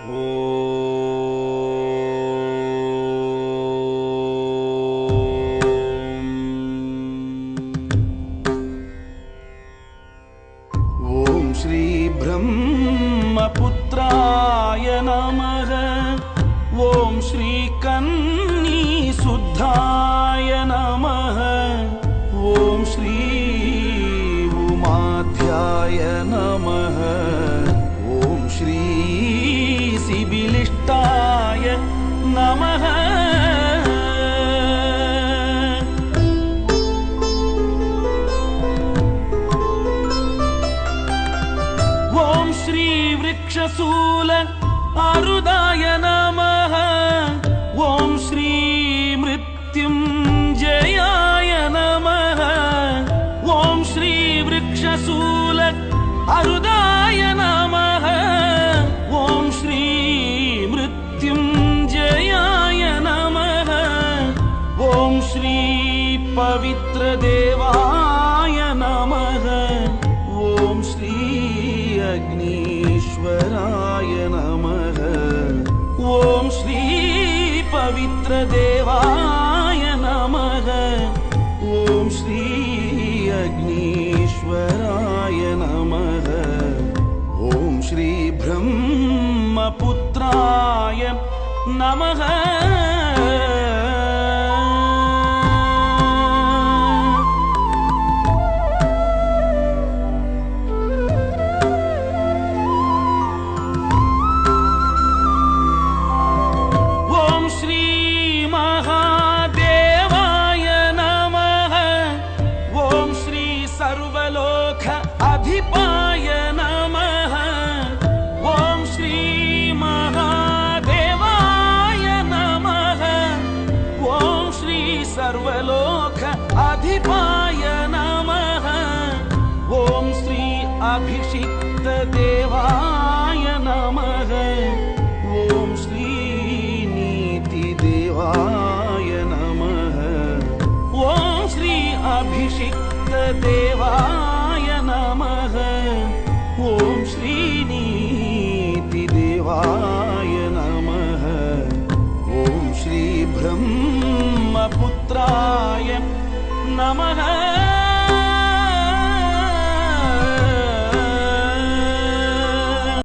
ॐ श्री ब्रह्मपुत्राय नमः। ॐ श्री कन्नी शुद्धाय नमः। ॐ श्री उमाध्याय नमः। ॐ श्री शिबिलिष्टाय नमः। ॐ श्री वृक्षशूल आरुदाय नमः। ॐ श्री मृत्युञ्जयाय नमः। ॐ श्री वृक्षशूल आरुदाय नमः। ॐ श्री मृत्युञ्जयाय नमः। ॐ श्री पवित्रदेवाय नमः। ॐ श्री अग्नीश्वराय नमः। ॐ श्री पवित्रदेवाय नमः। ॐ श्री अग्नीश्वराय नमः। ॐ श्री ब्रह्मपुत्राय नमः। सर्वलोक अधिपाय नमः। ॐ श्री महादेवाय नमः। ॐ श्री सर्वलोक अधिपाय नमः। ॐ श्री अभिषिक्त देवाय नमः। ॐ श्री नीतिदेवाय नमः। ॐ श्री अभिषिक्त देवाय नमः। ॐ श्री नीतिदेवाय नमः। ॐ श्री ब्रह्मपुत्राय नमः।